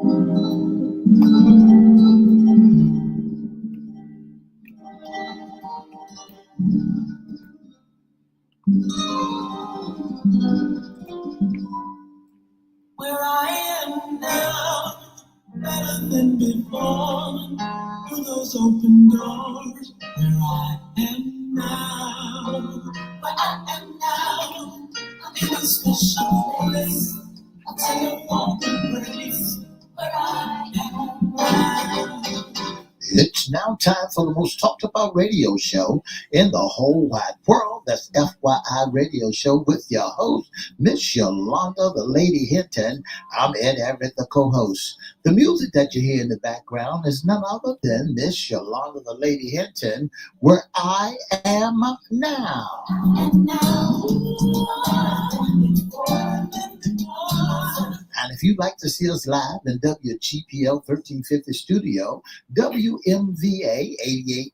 Where I am now, better than before, through those open doors. Where I am now, where I am now, I'm in a special place. I'll tell you all the place. Where I am now. It's now time for the most talked about radio show in the whole wide world. That's FYI Radio Show with your host, Miss Yolanda, the Lady Hinton. I'm Ed Everett, the co-host. The music that you hear in the background is none other than Miss Yolanda, the Lady Hinton, Where I Am Now. And if you'd like to see us live in WGPL 1350 studio, WMVA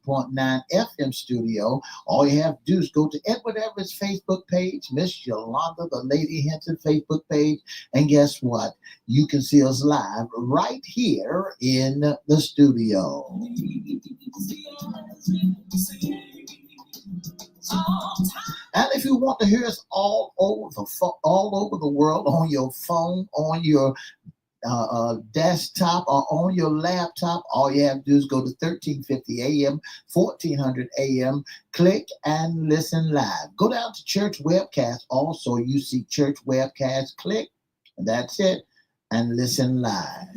88.9 FM studio, all you have to do is go to Edward Everett's Facebook page, Miss Yolanda, the Lady Hinton Facebook page, and guess what? You can see us live right here in the studio. And if you want to hear us all over the world, on your phone, on your desktop, or on your laptop, all you have to do is go to 1350 AM, 1400 AM, click and listen live. Go down to church webcast. Also, you see church webcast, click, and that's it, and listen live.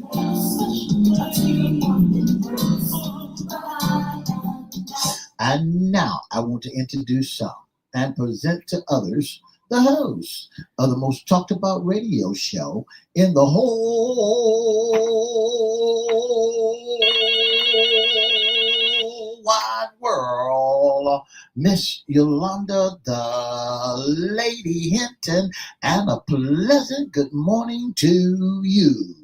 And now I want to introduce some and present to others the host of the most talked about radio show in the whole wide world, Miss Yolanda, the Lady Hinton, and a pleasant good morning to you.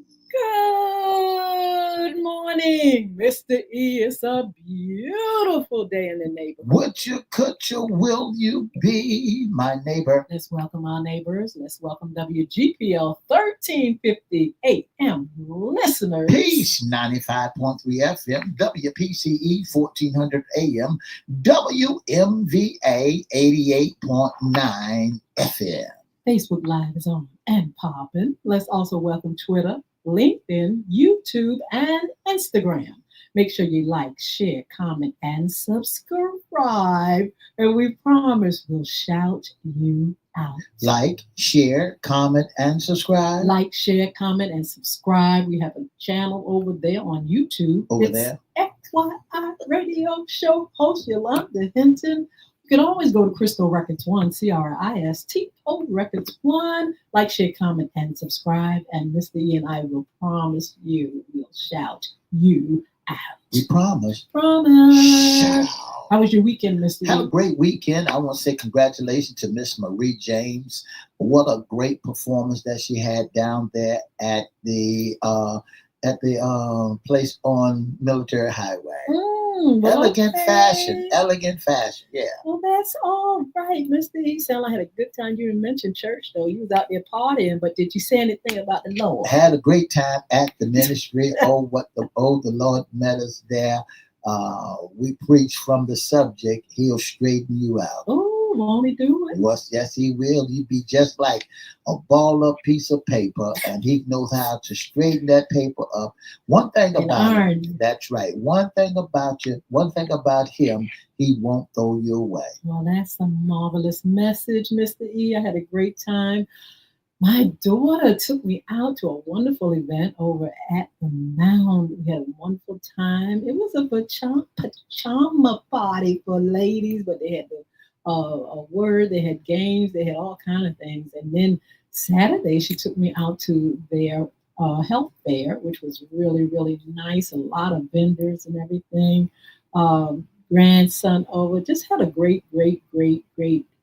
Good morning, Mr. E. It's a beautiful day in the neighborhood. Would you, could you, will you be my neighbor? Let's welcome our neighbors. Let's welcome WGPL 1350 AM listeners. Peace, 95.3 FM, WPCE 1400 AM, WMVA 88.9 FM. Facebook Live is on and popping. Let's also welcome Twitter, LinkedIn, YouTube, and Instagram. Make sure you like, share, comment, and subscribe. And we promise we'll shout you out. Like, share, comment, and subscribe. Like, share, comment, and subscribe. We have a channel over there on YouTube. Over there. FYI Radio Show, host Yolanda Hinton. You can always go to Crystal Records 1, CRISTO Records 1. Like, share, comment, and subscribe. And Mr. E and I will promise you, we'll shout you out. We promise. Promise. Shout. How was your weekend, Mr. E? Had a great weekend. I want to say congratulations to Miss Marie James. What a great performance that she had down there at the place on Military Highway. Elegant fashion, yeah. Well, that's all right, Mr. E. Sound like I had a good time. You didn't mention church, though. You was out there partying, but did you say anything about the Lord? Had a great time at the ministry. The Lord met us there. We preach from the subject, He'll straighten you out. Oh, won't He do it? Yes, He will. You be just like a balled up piece of paper, and He knows how to straighten that paper up. One thing about Him, that's right. One thing about Him, He won't throw you away. Well, that's a marvelous message, Mr. E. I had a great time. My daughter took me out to a wonderful event over at the Mound. We had a wonderful time. It was a pajama party for ladies, but they had a word, they had games, they had all kinds of things. And then Saturday, she took me out to their health fair, which was really, really nice. A lot of vendors and everything. Grandson over. Just had a great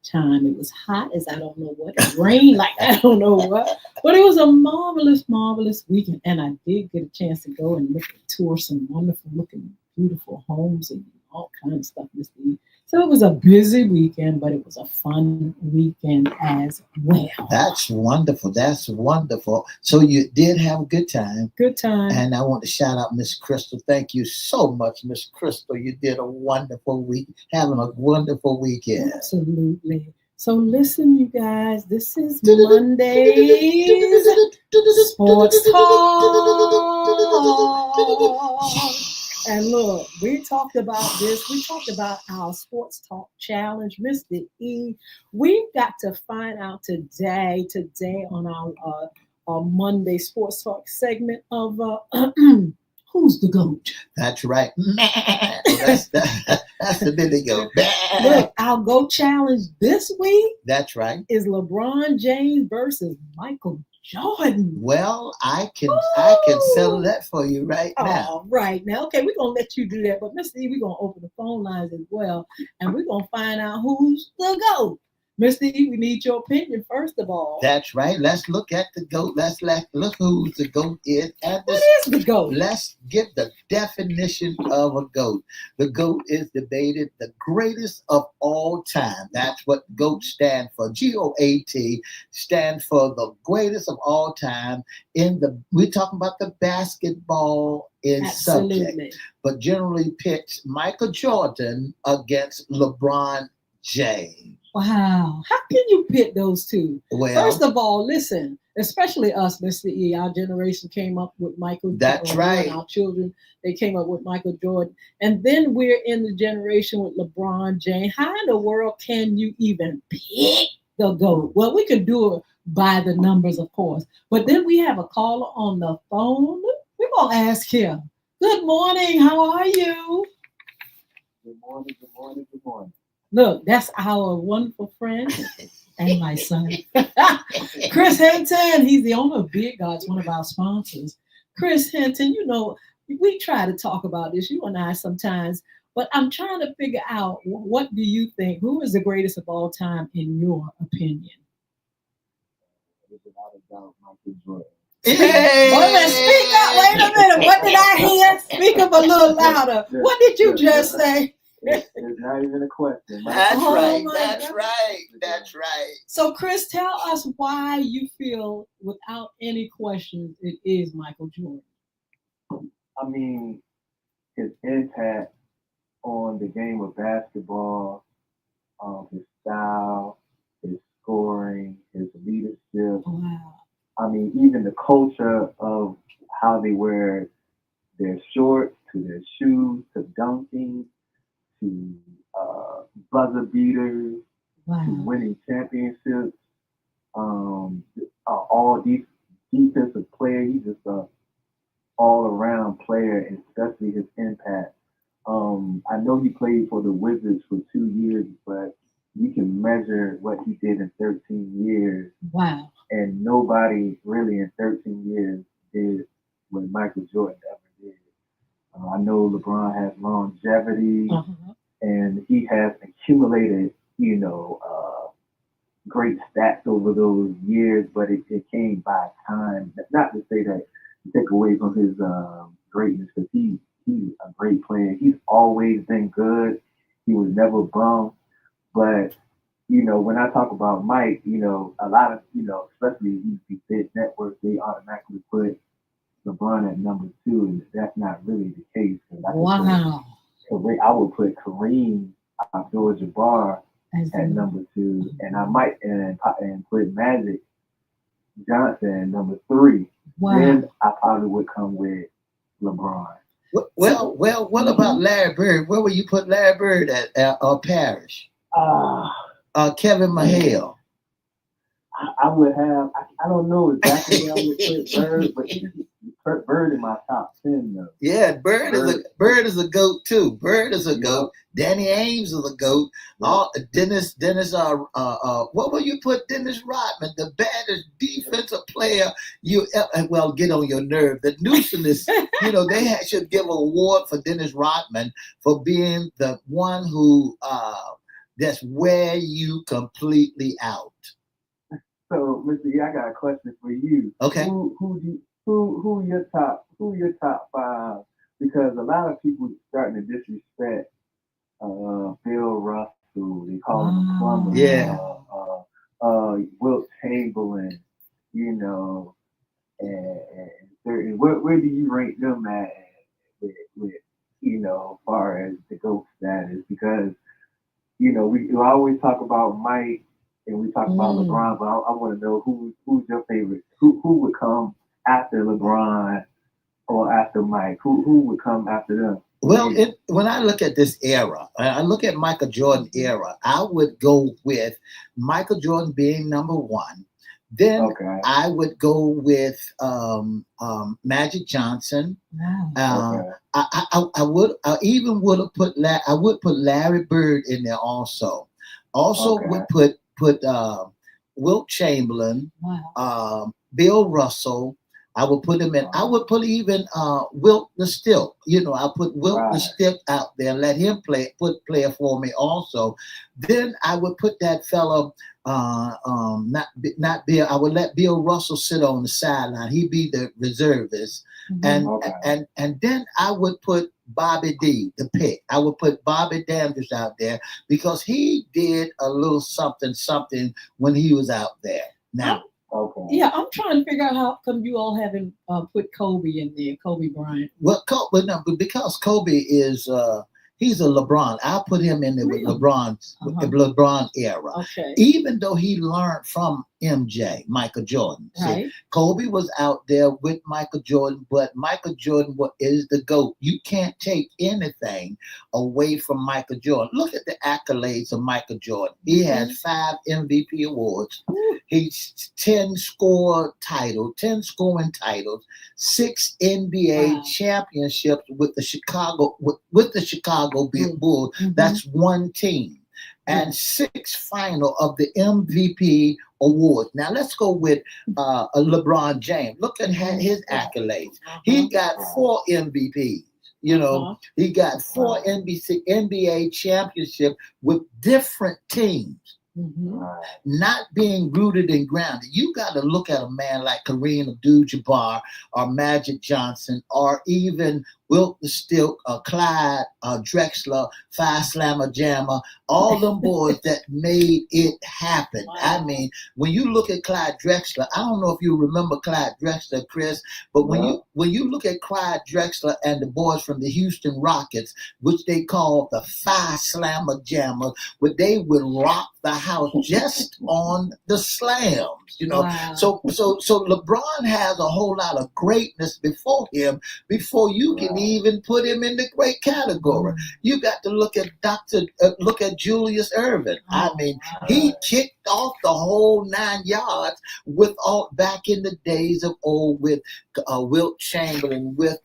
time. It was hot as I don't know what. It rained like I don't know what. But it was a marvelous weekend. And I did get a chance to go and tour some wonderful looking, beautiful homes and all kinds of stuff, Mr. E. So it was a busy weekend, but it was a fun weekend as well. That's wonderful. That's wonderful. So you did have a good time. Good time. And I want to shout out Miss Crystal. Thank you so much, Miss Crystal. You did a wonderful week, having a wonderful weekend. Absolutely. So listen, you guys, this is Monday's Sports Talk. And look, we talked about this. We talked about our sports talk challenge, Mr. E. We've got to find out today on our Monday sports talk segment of who's the GOAT? That's right. That's the Billy goat. Look, our GOAT challenge this week That's right. is LeBron James versus Michael Jordan. Well, I can settle that for you right now. Oh, right now. Okay, we're gonna let you do that, but Mr. E, we're gonna open the phone lines as well, and we're gonna find out who's the GOAT. Mr. E, we need your opinion first of all. That's right. Let's look at the GOAT. Look who the GOAT is. What is the GOAT? Let's give the definition of a GOAT. The GOAT is debated the greatest of all time. That's what GOAT stands for. GOAT stands for the greatest of all time. We're talking about the basketball subject, but generally pits Michael Jordan against LeBron James. Wow. How can you pit those two? Well, first of all, listen, especially us, Mr. E, our generation came up with Michael Jordan. That's right. Our children, they came up with Michael Jordan. And then we're in the generation with LeBron James. How in the world can you even pick the GOAT? Well, we can do it by the numbers, of course. But then we have a caller on the phone. We're going to ask him. Good morning. How are you? Good morning, good morning, good morning. Look, that's our wonderful friend and my son, Chris Hinton. He's the owner of Big Gods, one of our sponsors. Chris Hinton, you know, we try to talk about this, you and I sometimes, but I'm trying to figure out, what do you think? Who is the greatest of all time in your opinion? Without a doubt, Michael Jordan. Speak up. Wait a minute. What did I hear? Speak up a little louder. What did you just say? It's not even a question. That's right. That's right. That's right. So, Chris, tell us why you feel, without any questions, it is Michael Jordan. I mean, his impact on the game of basketball, his style, his scoring, his leadership. Wow. I mean, even the culture of how they wear their shorts to their shoes to dunking to buzzer beaters, wow. to winning championships. All these defensive players, he's just a all-around player, and especially his impact. I know he played for the Wizards for 2 years, but you can measure what he did in 13 years. Wow. And nobody really in 13 years did what Michael Jordan ever did. I know LeBron has longevity, and he has accumulated, great stats over those years, but it came by time. Not to say that to take away from his greatness, because he's a great player. He's always been good. He was never bum. But, when I talk about Mike, a lot of, especially these big networks, they automatically put LeBron at number 2, and that's not really the case. Wow. I would put Kareem Abdul-Jabbar at number 2, and I might and put Magic Johnson at number 3. Wow. Then I probably would come with LeBron. Well, what about Larry Bird? Where would you put Larry Bird at, or Parrish? Kevin McHale. I would have. I don't know exactly where I would put Bird, but put Bird in my top 10 though. Yeah, Bird is a GOAT too. Bird is a GOAT. Danny Ainge is a GOAT. Dennis. What will you put Dennis Rodman, the baddest defensive player you ever? Get on your nerve. The nuisance. They should give an award for Dennis Rodman for being the one who that's wear you completely out. So, Mr. E, I got a question for you. Okay. Who your top 5? Because a lot of people starting to disrespect Bill Russell. They call him a plumber. Yeah. Wilt Chamberlain. You know, and certain. Where do you rank them at with as far as the GOAT status? Because we always talk about Mike and we talk about Mm. LeBron, but I want to know who's your favorite? Who would come after LeBron or after Mike? Who would come after them? Well, when I look at this era, I look at Michael Jordan era, I would go with Michael Jordan being number one. Then Okay. I would go with Magic Johnson. Wow. Okay. I even would have put I would put Larry Bird in there also. Also Okay. would put Wilt Chamberlain, Wow. Bill Russell. I would put him in. I would put even Wilt the Stilt. I put Wilt the Right. Stilt out there and let him play for me also. Then I would put that fellow, not Bill. I would let Bill Russell sit on the sideline. He'd be the reservist, Mhm. and Okay. and then I would put Bobby D, the pick. I would put Bobby Dandridge out there because he did a little something when he was out there. Now, Okay. Yeah, I'm trying to figure out how come you all haven't put Kobe in there, Kobe Bryant. well, but because Kobe is he's a LeBron, I'll put him in there with Really? with Uh-huh. the LeBron era. Okay. Even though he learned from MJ, Michael Jordan. See, Right. Kobe was out there with Michael Jordan, but Michael Jordan is the GOAT. You can't take anything away from Michael Jordan. Look at the accolades of Michael Jordan. He has 5 MVP awards. Ooh. He's 10 scoring titles, 6 NBA Wow. championships with the Chicago Bulls. Mhm. That's one team. And Yes. 6 final of the MVP awards. Now let's go with a LeBron James. Look at his accolades. He got 4 MVPs. He got 4 NBA championship with different teams. Mhm. Right. Not being rooted and grounded. You got to look at a man like Kareem Abdul-Jabbar or Magic Johnson or even Wilt the Stilt or Clyde or Drexler, Phi Slammer Jammer, all them boys that made it happen. Wow. I mean, when you look at Clyde Drexler, I don't know if you remember Clyde Drexler, Chris, but when you look at Clyde Drexler and the boys from the Houston Rockets, which they call the Phi Slammer Jammers, where they would rock the house just on the slams. Wow. So LeBron has a whole lot of greatness before him before you can even put him in the great category. You got to look at Julius Erving. I mean, he kicked off the whole 9 yards with all back in the days of old with Wilt Chamberlain, with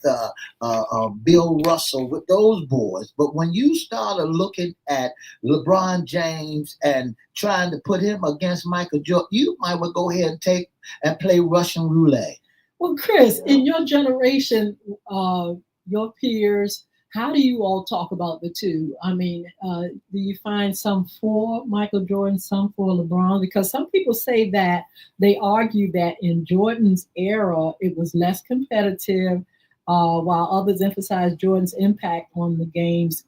Bill Russell, with those boys. But when you started looking at LeBron James and trying to put him against Michael Jordan, you might well go ahead and take and play Russian roulette. Well, Chris, in your generation, your peers, how do you all talk about the two? I mean, do you find some for Michael Jordan, some for LeBron? Because some people say that they argue that in Jordan's era, it was less competitive, while others emphasize Jordan's impact on the game's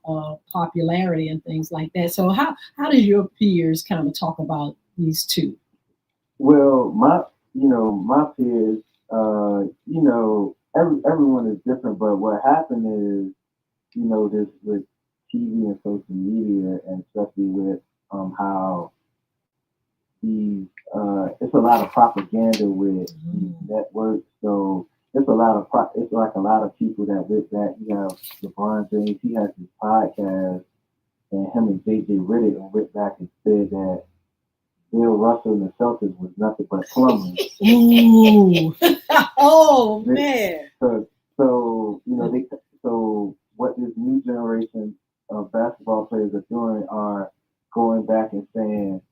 popularity and things like that. So how does your peers kind of talk about these two? Well, my peers, everyone is different, but what happened is, this with TV and social media, and especially with how it's a lot of propaganda with these networks. So it's like a lot of people that with that. You have LeBron James, he has his podcast, and him and JJ Redick went back and said that Bill Russell and the Celtics was nothing but plumbers. Ooh. Oh man. So what this new generation of basketball players are doing are going back and saying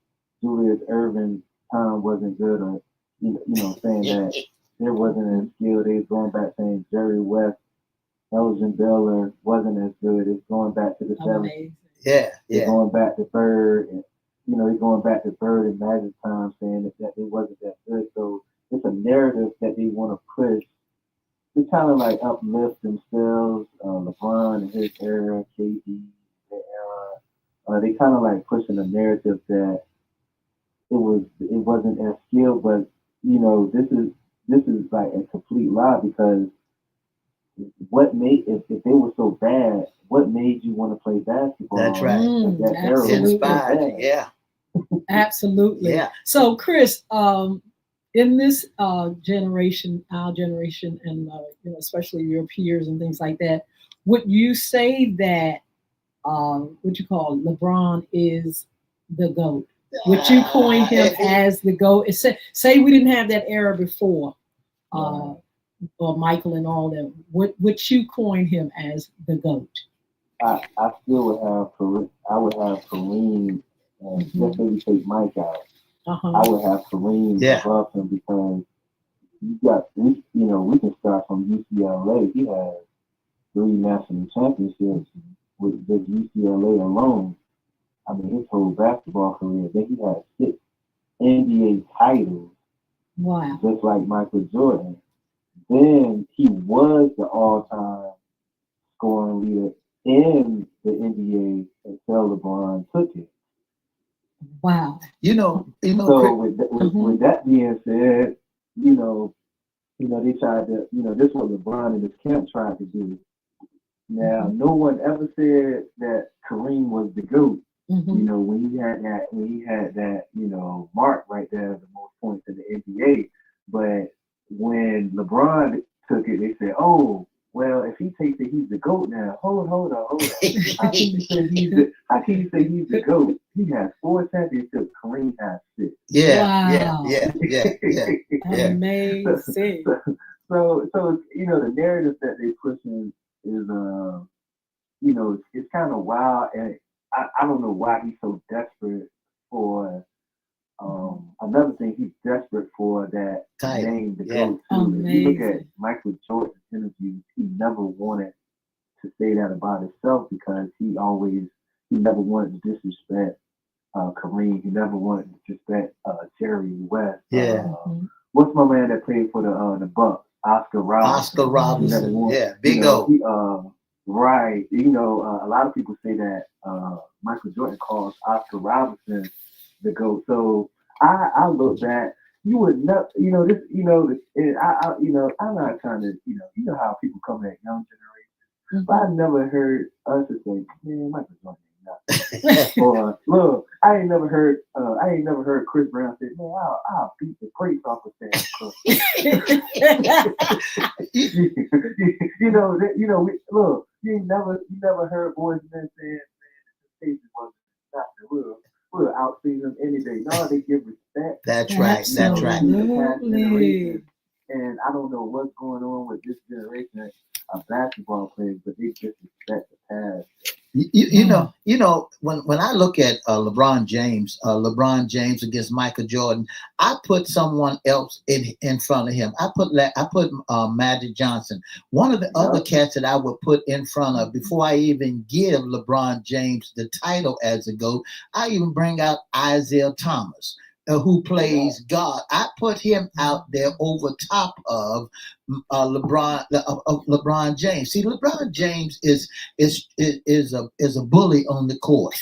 Julius Erving's time wasn't good, or saying that there wasn't as skilled. They're going back saying Jerry West, Elgin Baylor wasn't as good. It's going back to the 70s. Yeah. They're going back to Bird, and they're going back to Bird and Magic time, saying that it wasn't that good. So it's a narrative that they want to push to kind of like uplift themselves. LeBron and his era, KD, their era, they kind of like pushing a narrative that it wasn't as skilled, but this is like a complete lie because what made if they were so bad, what made you want to play basketball? That's right. That era was so Inspired you. bad. Yeah. Absolutely. Yeah. So, Chris, in this generation, our generation, and especially your peers and things like that, would you say that what you call LeBron is the GOAT? Would you coin him as the GOAT? Say we didn't have that era before, or Michael and all that. Would you coin him as the GOAT? I still would have Kareem. I would have Kareem, and just say we take Mike out. I would have Kareem above him because we can start from UCLA. He has 3 national championships with just UCLA alone. I mean, his whole basketball career. Then he had 6 NBA titles. Wow. Just like Michael Jordan. Then he was the all-time scoring leader in the NBA until LeBron took it. Wow. So with that being said, they tried to, this is what LeBron and his camp tried to do. Now, no one ever said that Kareem was the GOAT. When he had that, mark right there, the most points in the NBA. But when LeBron took it, they said, "Oh, well, if he takes it, he's the GOAT now." Hold on. How can you say he's the GOAT? He has 4 championships. Kareem has 6. Yeah. Amazing. So the narrative that they pushing is it's kind of wild, and I don't know why he's so desperate for. Another thing, he's desperate for that title. Name to go to. If you look at Michael Jordan's interviews, he never wanted to say that about himself because he never wanted to disrespect Kareem. He never wanted to disrespect Jerry West. What's my man that played for the Bucks? Oscar Robertson. Big O. Right. A lot of people say that Michael Jordan calls Oscar Robertson the GOAT. So I look back. You would not, I'm not trying to, how people come at young generation. But I never heard us say, man, Michael Jordan ain't nothing. Or look, I ain't never heard Chris Brown say, man, I'll beat the brakes off of Sam Cooke. Look, you never heard boys and men saying, man, the station was nothing. We'll outsee them any day. No, they give respect. That's right. And I don't know what's going on with this generation of basketball players, but they just respect the past. When I look at LeBron James against Michael Jordan, I put someone else in front of him. I put Magic Johnson. One of the other cats that I would put in front of before I even give LeBron James the title as a GOAT, I even bring out Isaiah Thomas, who plays God. I put him out there over top of LeBron James. See, LeBron James is a bully on the court.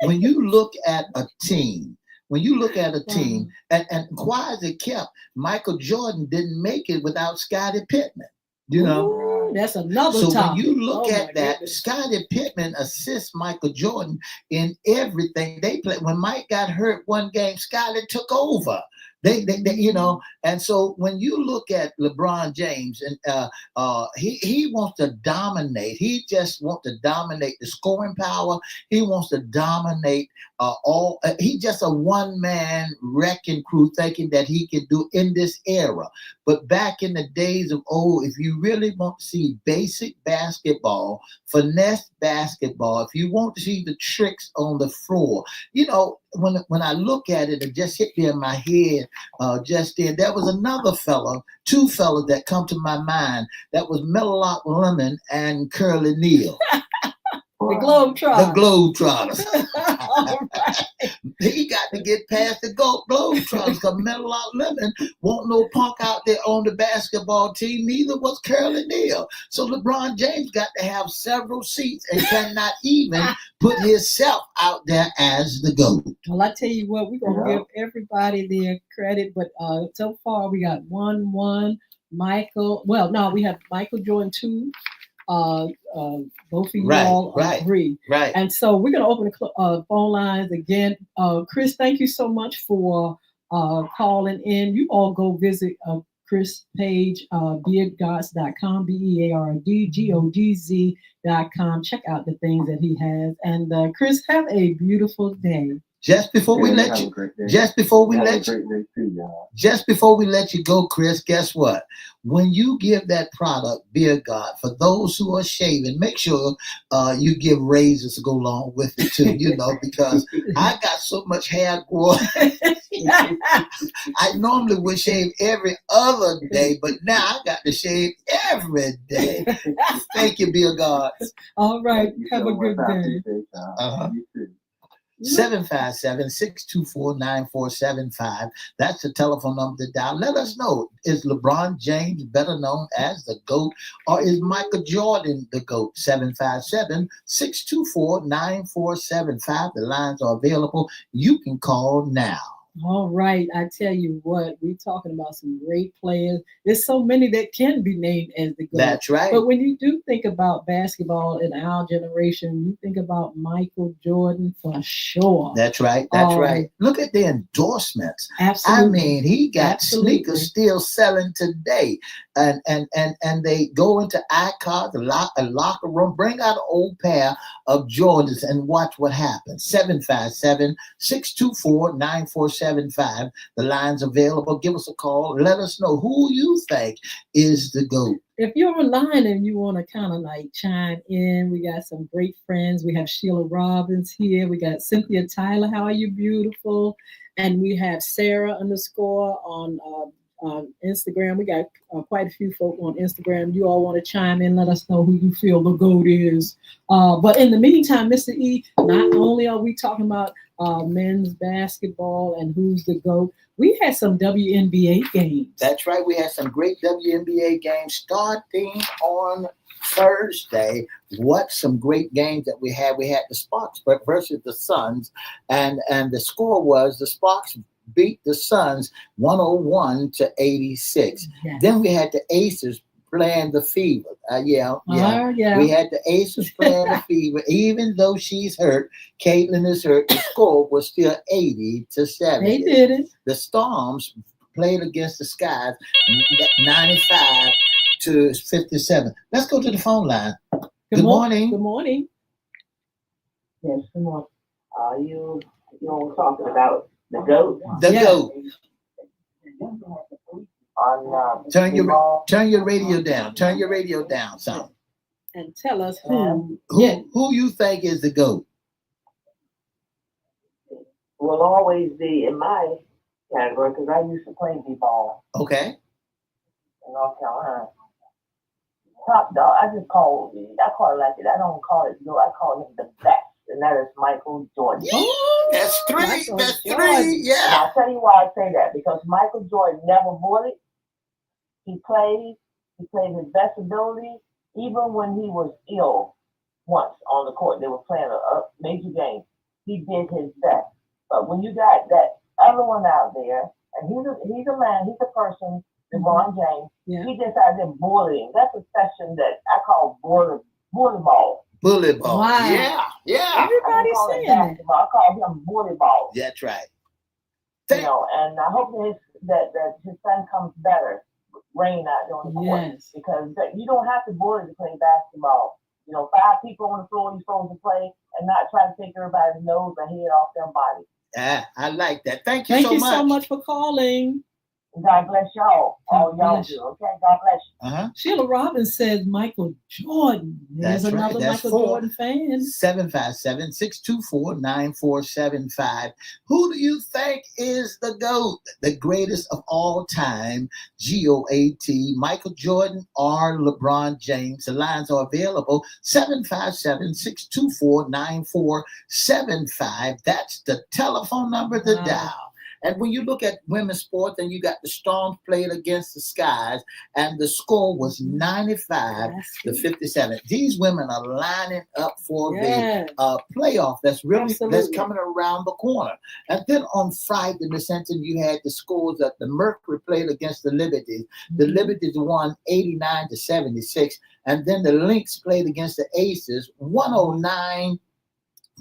When you look at a team, and quiet as it kept, Michael Jordan didn't make it without Scottie Pippen. That's another so topic. When you look at that, Scottie Pippen assists Michael Jordan in everything they play. When Mike got hurt one game, Scottie took over. They and so when you look at LeBron James, and he wants to dominate. He just wants to dominate the scoring power. He wants to dominate all. He's just a one-man wrecking crew, thinking that he can do in this era. But back in the days of old, if you really want to see basic basketball, finesse basketball, if you want to see the tricks on the floor, when I look at it, it just hit me in my head just then. There was two fellas that come to my mind. That was Meadowlark Lemon and Curly Neal. The Globetrotters. The Globetrotters. All right. He got to get past the Globetrotters because Metal Out Lemon won't no punk out there on the basketball team. Neither was Curly Neal. So LeBron James got to have several seats and cannot even put himself out there as the GOAT. Well, I tell you what, we're going to give everybody their credit, but so far we got 1-1. Michael, well, no, we have Michael Jordan 2. Both of you all agree. Right. And so we're going to open the phone lines again. Chris, thank you so much for calling in. You all go visit Chris' page, beardgods.com, BEARDGODZ.com. Check out the things that he has. And Chris, have a beautiful day. Just before we let you go, Chris, guess what? When you give that product, Beard God, for those who are shaving, make sure you give razors to go along with it too, because I got so much hair growing. I normally would shave every other day, but now I got to shave every day. Thank you, Beard God. All right. Have a good day. 757-624-9475. That's the telephone number to dial. Let us know. Is LeBron James better known as the GOAT, or is Michael Jordan the GOAT? 757-624-9475. The lines are available. You can call now. All right. I tell you what, we're talking about some great players. There's so many that can be named as the GOAT. That's right. But when you do think about basketball in our generation, you think about Michael Jordan for sure. That's right. That's right. Look at the endorsements. Absolutely. I mean, he got sneakers still selling today. And they go into iCards, a locker room, bring out an old pair of Jordans and watch what happens. 757-624-9475. The line's available. Give us a call. Let us know who you think is the GOAT. If you're online and you want to kind of like chime in, we got some great friends. We have Sheila Robbins here. We got Cynthia Tyler. How are you, beautiful? And we have Sarah _ on Instagram. We got quite a few folk on Instagram. You all want to chime in, let us know who you feel the GOAT is. But in the meantime, Mr. E, not only are we talking about men's basketball and who's the GOAT, we had some WNBA games. That's right. We had some great WNBA games starting on Thursday. What some great games that we had. We had the Sparks versus the Suns, and the score was the Sparks beat the Suns 101-86. Yes. Then we had the Aces playing the Fever. We had the Aces playing the Fever. Even though she's hurt, Caitlin is hurt, the score was still 80-70. They did it. The Storms played against the Skies 95-57. Let's go to the phone line. Good morning. Good morning. Yes, good morning. You know, talking about the GOAT. The GOAT. On Turn your radio down. Turn your radio down, son. And tell us who you think is the GOAT. Will always be in my category because I used to play b-ball. Okay. In North Carolina. Top dog. I call it like it. I don't call it GOAT. I call him the best. And that is Michael Jordan. Oh, that's three. That's three. Yeah. And I'll tell you why I say that. Because Michael Jordan never bullied. He played his best ability. Even when he was ill once on the court, they were playing a major game. He did his best. But when you got that other one out there, and he's a man, he's a person, LeBron James, he just out there bullying. That's a session that I call bully ball. Bully ball. Wow. Yeah. Everybody's saying that. I call him bully ball. That's right. And I hope that his son comes better, rain out there on the court. Yes. Because you don't have to bully to play basketball. 5 people on the floor you're supposed to play and not try to take everybody's nose or head off their body. I like that. Thank you so much. Thank you so much for calling. God bless y'all. All God y'all bless do. you. Okay. God bless you. Sheila Robbins says Michael Jordan. There's That's right. another That's Michael 4 Jordan fan. 757-624-9475. Who do you think is the GOAT, the greatest of all time? GOAT, Michael Jordan or LeBron James? The lines are available. 757-624-9475. That's the telephone number to Wow. dial. And when you look at women's sports, and you got the Storms played against the Skies, and the score was 95 That's to true. 57. These women are lining up for Yes. the playoff that's Absolutely. coming around the corner. And then on Friday, Miss Hinton, you had the scores that the Mercury played against the Liberties. The Mhm. Liberties won 89 to 76, and then the Lynx played against the Aces 109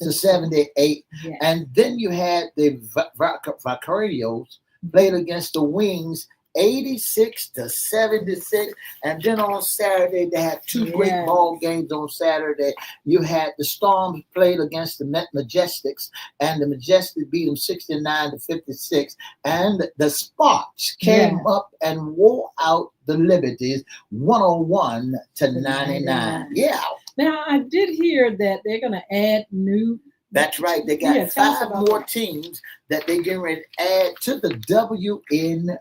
to 78. Yes. And then you had the Vicarios played against the Wings 86 to 76. And then on Saturday, they had two great Yes. ball games on Saturday. You had the Storms played against the Majestics, and the Majestics beat them 69 to 56. And the Sparks came Yes. up and wore out the Liberties 101 to 99. Yeah. Now, I did hear that they're going to add new. That's right. They got Yeah, tell us 5 about more that. teams that they're getting ready to add to the WNBA.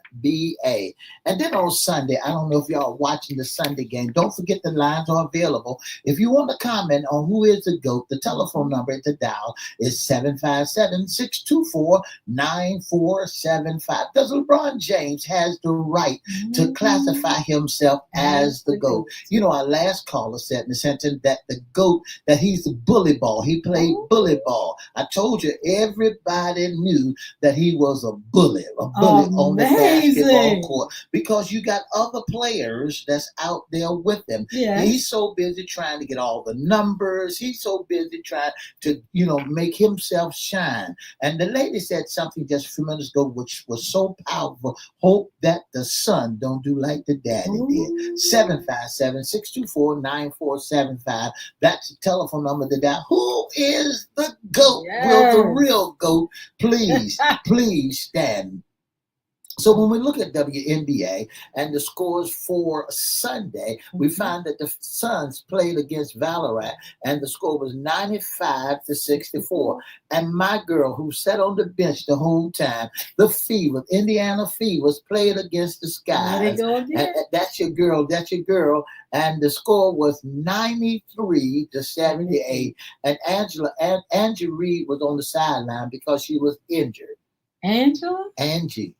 And then on Sunday, I don't know if y'all are watching the Sunday game. Don't forget the lines are available. If you want to comment on who is the GOAT, the telephone number to dial is 757-624-9475. Does LeBron James has the right to classify himself as the GOAT? You know, our last caller said, Ms. Hinton, that the GOAT, that he's the bully ball. He played bully ball. I told you, everybody knew that he was a bully on the basketball court, because you got other players that's out there with him. Yes. He's so busy trying to get all the numbers. He's so busy trying to, make himself shine. And the lady said something just a few minutes ago, which was so powerful. Hope that the son don't do like the daddy did. 757-624-9475. That's the telephone number to dial. Who is the GOAT? Yes. Will the real GOAT please stand? So when we look at WNBA and the scores for Sunday, we find that the Suns played against Ballarat, and the score was 95 to 64. And my girl, who sat on the bench the whole time, the Fevers, Indiana Fevers, played against the Skies. There they go again. And that's your girl. And the score was 93 to 78. And Angie Reed was on the sideline because she was injured. Angel Reed.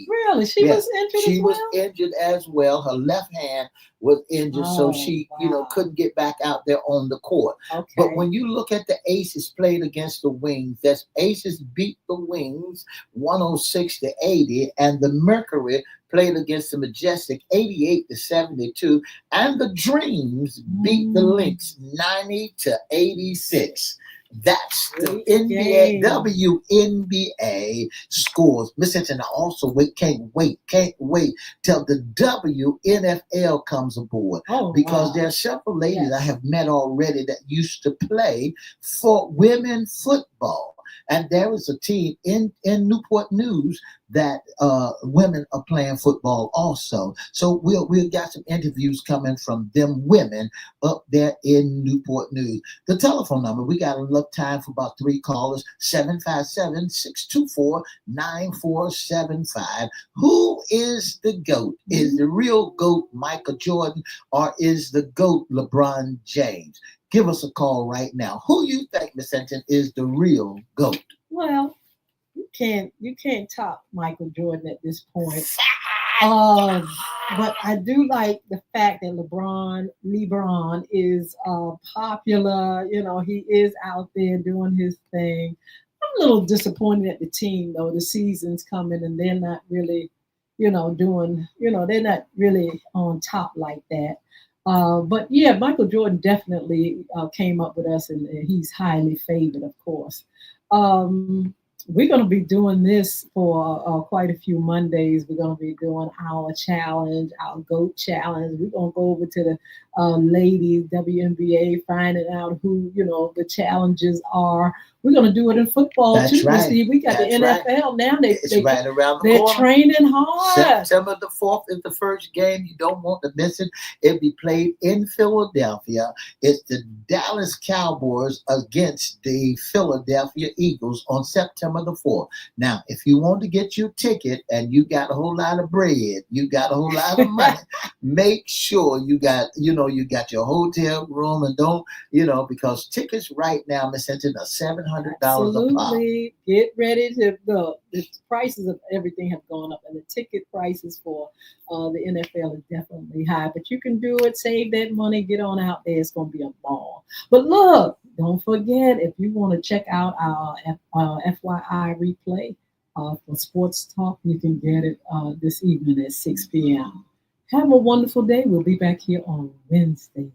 Really? She was injured She as well? was injured as well. Her left hand was injured, so she, couldn't get back out there on the court. Okay. But when you look at the Aces played against the Wings, that's Aces beat the Wings 106 to 80, and the Mercury played against the Majestic 88 to 72, and the Dreams beat the Lynx 90 to 86. That's the WNBA scores. Miss Hinton, I also can't wait till the WNFL comes aboard. Because there are several ladies I have met already that used to play for women football. And there is a team in Newport News that women are playing football also. So we'll got some interviews coming from them women up there in Newport News. The telephone number, we got enough time for about 3 callers, 757-624-9475. Who is the GOAT? Is the real GOAT Michael Jordan, or is the GOAT LeBron James? Give us a call right now. Who you think, Miss Hinton, is the real GOAT? Well, you can't top Michael Jordan at this point. But I do like the fact that LeBron is popular. He is out there doing his thing. I'm a little disappointed at the team, though. The season's coming and they're not really, they're not really on top like that. But yeah, Michael Jordan definitely came up with us, and he's highly favored, of course. We're going to be doing this for quite a few Mondays. We're going to be doing our challenge, our GOAT challenge. We're going to go over to the ladies, WNBA, finding out who, the challenges are. We're going to do it in football That's too, right. Mr. E. We got That's the NFL now. It's right around the They're corner. training hard. September the 4th is the first game. You don't want to miss it. It'll be played in Philadelphia. It's the Dallas Cowboys against the Philadelphia Eagles on September the 4th. Now, if you want to get your ticket and you got a whole lot of bread, you got a whole lot of money, make sure you got your hotel room, and don't, because tickets right now, Miss Hinton, are $700 a pop. Absolutely. Get ready to go. The prices of everything have gone up, and the ticket prices for the NFL are definitely high. But you can do it, save that money, get on out there. It's going to be a ball. But look, don't forget, if you want to check out our FYI replay for Sports Talk, you can get it this evening at 6 p.m. Have a wonderful day. We'll be back here on Wednesday.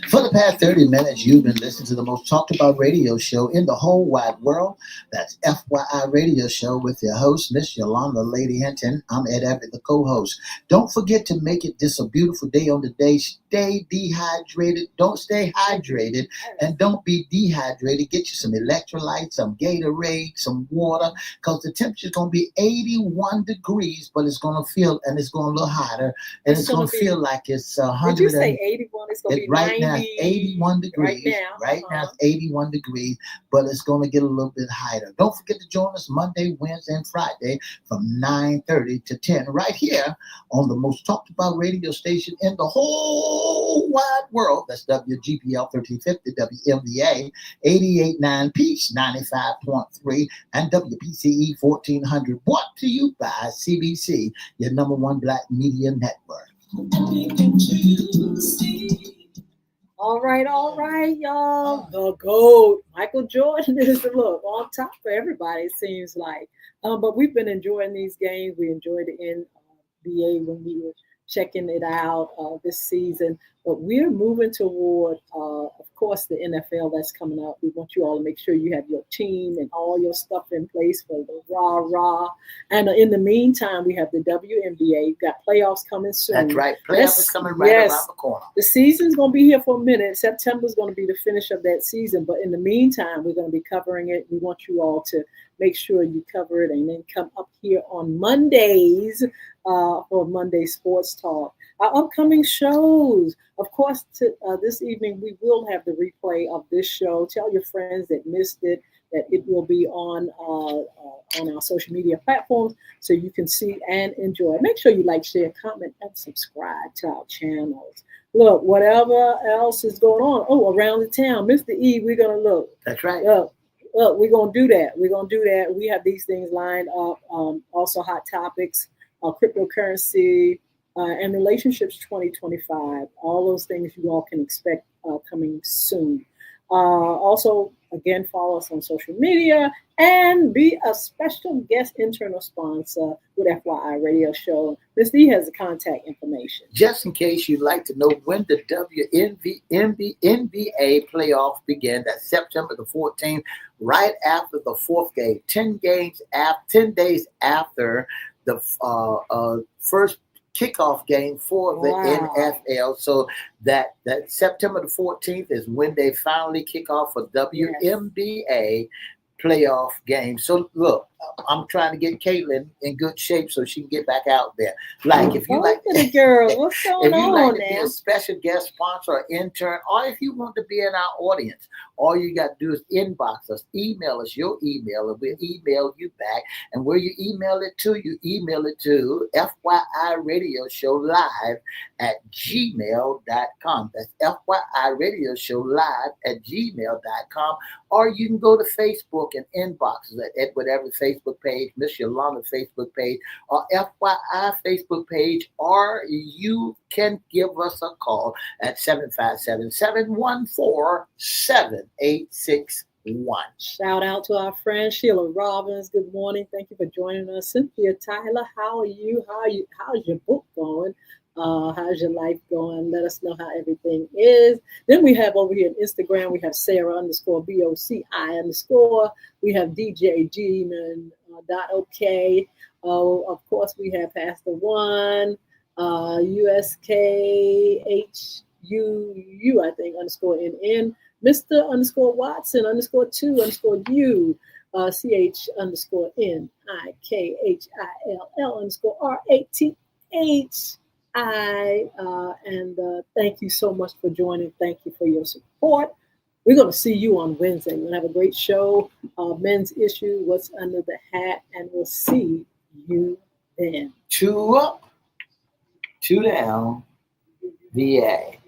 For the past 30 minutes, you've been listening to the most talked about radio show in the whole wide world. That's FYI Radio Show with your host, Miss Yolanda Lady Hinton. I'm Ed Everett, the co-host. Don't forget to make it this a beautiful day on the day. Stay dehydrated. Don't stay hydrated, and don't be dehydrated. Get you some electrolytes, some Gatorade, some water, because the temperature is going to be 81 degrees, but it's going to feel, and it's going to look hotter, and it's going to feel like it's 100. Did you say 81? It's going to be right 90. Now, it's 81 degrees. Right now, it's 81 degrees, but it's going to get a little bit hotter. Don't forget to join us Monday, Wednesday, and Friday from 9:30 to 10 right here on the most talked about radio station in the whole wide world. That's WGPL 1350, WMVA 88.9, Peach 95.3, and WPCE 1400. Brought to you by CBC, your number one black media network. All right, y'all. The GOAT, Michael Jordan, is on top for everybody, it seems like. But we've been enjoying these games. We enjoyed the NBA when we were checking it out this season. But we're moving toward, of course, the NFL that's coming up. We want you all to make sure you have your team and all your stuff in place for the rah-rah. And in the meantime, we have the WNBA. We've got playoffs coming soon. That's right. Playoffs is coming right around the corner. The season's going to be here for a minute. September's going to be the finish of that season. But in the meantime, we're going to be covering it. We want you all to make sure you cover it and then come up here on Mondays for Monday Sports Talk. Our upcoming shows, of course, this evening we will have the replay of this show. Tell your friends that missed it that it will be on our social media platforms so you can see and enjoy. Make sure you like, share, comment, and subscribe to our channels. Look, whatever else is going on, around the town, Mr. E, we're going to look. That's right. Look, we're going to do that. We're going to do that. We have these things lined up. Also hot topics, cryptocurrency, and relationships 2025. All those things you all can expect coming soon. Also, again, follow us on social media and be a special guest internal sponsor with FYI Radio Show. Ms. D has the contact information. Just in case you'd like to know when the NBA playoff begin, that's September the 14th, right after the fourth game, 10 days after the first kickoff game for the NFL. So that September the 14th is when they finally kick off a WNBA playoff game. So look, I'm trying to get Caitlin in good shape so she can get back out there. Like if you like the girl, what's going on like to now? be a special guest sponsor or intern, or if you want to be in our audience, all you got to do is inbox us, email us your email, and we'll email you back. And where you email it to FYI Radio Show Live at gmail.com. That's FYI Radio Show Live at gmail.com. Or you can go to Facebook and inbox us at whatever Facebook page, Miss Yolanda Facebook page, or FYI Facebook page, or you can give us a call at 757-714-7861. Shout out to our friend Sheila Robbins. Good morning. Thank you for joining us. Cynthia Tyler, how are you? How's your book going? How's your life going? Let us know how everything is. Then we have over here on Instagram, we have Sarah_BOCI_. We have DJ G-Man.OK. Of course, we have Pastor One, USKH I think, _NN, Mr. _Watson _2 CH NIKHILL_RATHI. And thank you so much for joining. Thank you for your support. We're going to see you on Wednesday. We're going to have a great show. Men's Issue, What's Under the Hat, and we'll see you then. 2 up, 2 down, VA.